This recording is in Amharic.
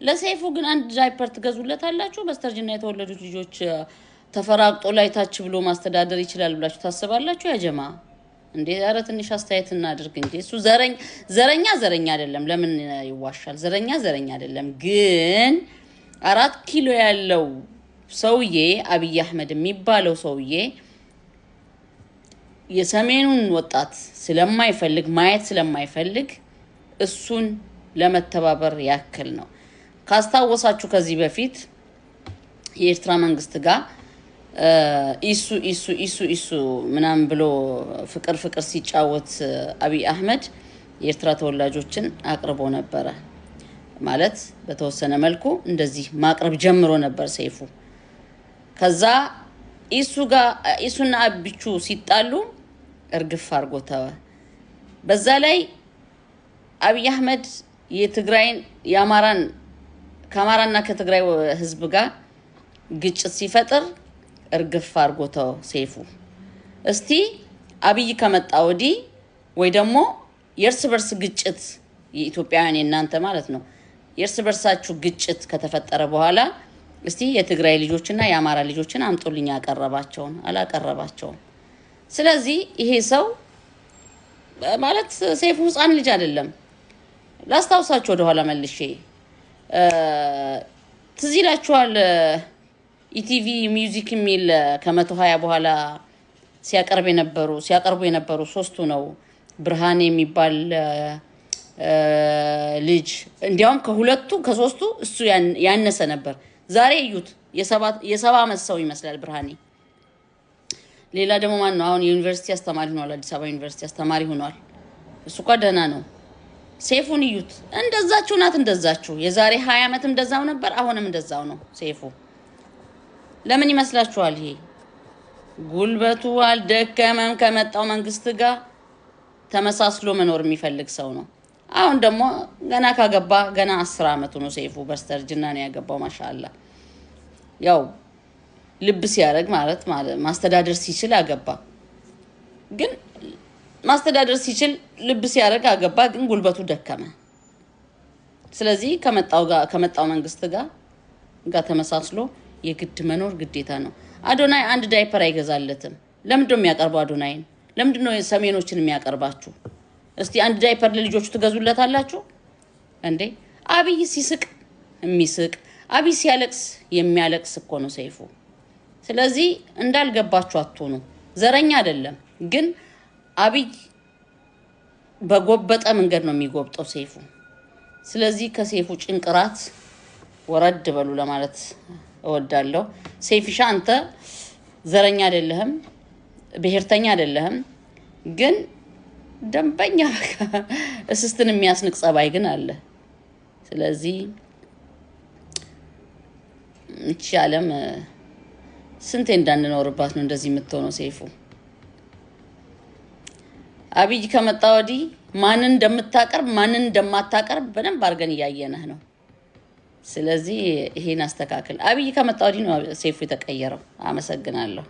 ለሰይፉ ግን አንድ ዳይፐር ትገዙለታላችሁ በስተርጅና የተወለዱት ልጆች ተፈራቅጦ ላይ ታች ብሎ ማስተዳደር ይችላል ብላችሁ ታስባላችሁ ያጀማ እንዴ ኧረ ትንሽ አስተያየት እናድርግ እንጂ እሱ ዘረኛ አይደለም ለምን ይዋሻል ዘረኛ አይደለም ግን 4 ኪሎ ያለው ሰውዬ አብይ አህመድ የሚባለው ሰውዬ የሰሜኑን ወጣት ስለማይፈልግ ማየት ስለማይፈልግ እሱን ለመተባበር ያክል ነው ካስታወሳችሁ ከዚህ በፊት የኤርትራ መንግስት ጋር ኢሱ ምናምን ብሎ ፍቅር ሲጫወት አብይ አህመድ የኤርትራ ተወላጆችን አቅርቦ ነበር ማለት በተወሰነ መልኩ እንደዚህ ማቅረብ ጀምሮ ነበር ሰይፉ ከዛ ኢሱና አብቹ ሲጣሉ እርግፍ አርጎታው በዛ ላይ አብይ አህመድ የትግራይን ያማራን ከአማራና ከትግራይ ህዝብ ጋር ግጭት ሲፈጥር እርግፍ አርጎታው ሰይፉ እስቲ አብይ ከመጣ ወዲ ወይ ደግሞ የርስ በርስ ግጭት የኢትዮጵያውያን እናንተ ማለት ነው የርስ በርሳችሁ ግጭት ከተፈጠረ በኋላ እስቲ የትግራይ ልጆችና የአማራ ልጆችን አምጡልኝ ያቀረባቸውን አላቀረባቸውም ስለዚህ ይሄ ሰው ማለት ሰይፉ ህፃን ልጅ አይደለም ላስታውሳችሁ ወደ ኋላ መልሼ ትዚላችኋል ኢቲቪ ሚውዚክ ሚል ከ120 በኋላ ሲያቀርቡ የነበሩ ሶስቱ ነው ብርሃኔ የሚባል ልጅ እንዲያውም ከሁለቱ ከሶስቱ እሱ ያነሰ ነበር ዛሬ እዩት የሰባ ዓመት ሰው ይመስላል ብርሃኔ ሌላ ደግሞ ማን ነው አሁን ዩኒቨርሲቲ አስተማሪ ሆኗል አዲስ አበባ ዩኒቨርሲቲ አስተማሪ ሆኗል እሱ ደህና ነው ሰይፉን እዩት እንደዛችሁ ናት እንደዛችሁ የዛሬ 20 ዓመት እንደዛው ነበር አሁንም እንደዛው ነው ሰይፉ ለምን ይመስላችኋል ይሄ ጉልበቱ አልደከመም ከመጣው መንግስት ጋር ተመሳስሎ መኖር የሚፈልግ ሰው ነው አሁን ደግሞ ገና ካገባ ገና 10 ዓመቱ ነው ሰይፉ በስተርጅና ነው ያገባው ማሻአላ ያው ልብ ሲያረግ ማለት ማስተዳደር ሲችል አገባ ግን ማስተዳደር ሲችል ልብ ሲያረግ አገባ ግን ጉልበቱ ደከመ ስለዚህ ከመጣው መንግስት ጋር ተመሳስሎ የግድ መኖር ግዴታ ነው አዶናይ አንድ ዳይፐር አይገዛለትም ለምንድነው የሚያቀርበው አዶናይን ለምንድነው ሰሜኖችን የሚያቀርባችሁ እስቲ አንድ ዳይፐር ለልጆቹ ትገዙለታላችሁ እንዴ አብይ ሲስቅ የሚስቅ አብይ ሲያለቅስ የሚያለቅስ እኮ ነው ሰይፉ ስለዚህ እንዳልገባችሁ አትሆኑ ዘረኛ አይደለም ግን አብይ በጎበጠ መንገድ ነው የሚጎብጠው ሰይፉ ስለዚህ ከሰይፉ ጭንቅራት ወረድ በሉ ለማለት እወዳለሁ ሰይፍሻ አንተ ዘረኛ አይደለህም ብሔርተኛ አይደለህም ግን ደንበኛ እስስትን የሚያስንቅ ጸባይ ግን አለ ስለዚህ እንቻለም ስንቴ እንዳንኖርባት ነው እንደዚህ የምትሆነው ሰይፉ አብይ ከመጣ ወዲ ማንን እንደማታቀርብ በደንብ አርገን ያያየነህ ነው ስለዚህ ይሄን አስተካክል አብይ ከመጣ ወዲ ነው ሰይፉ የተቀየረው አመሰግናለሁ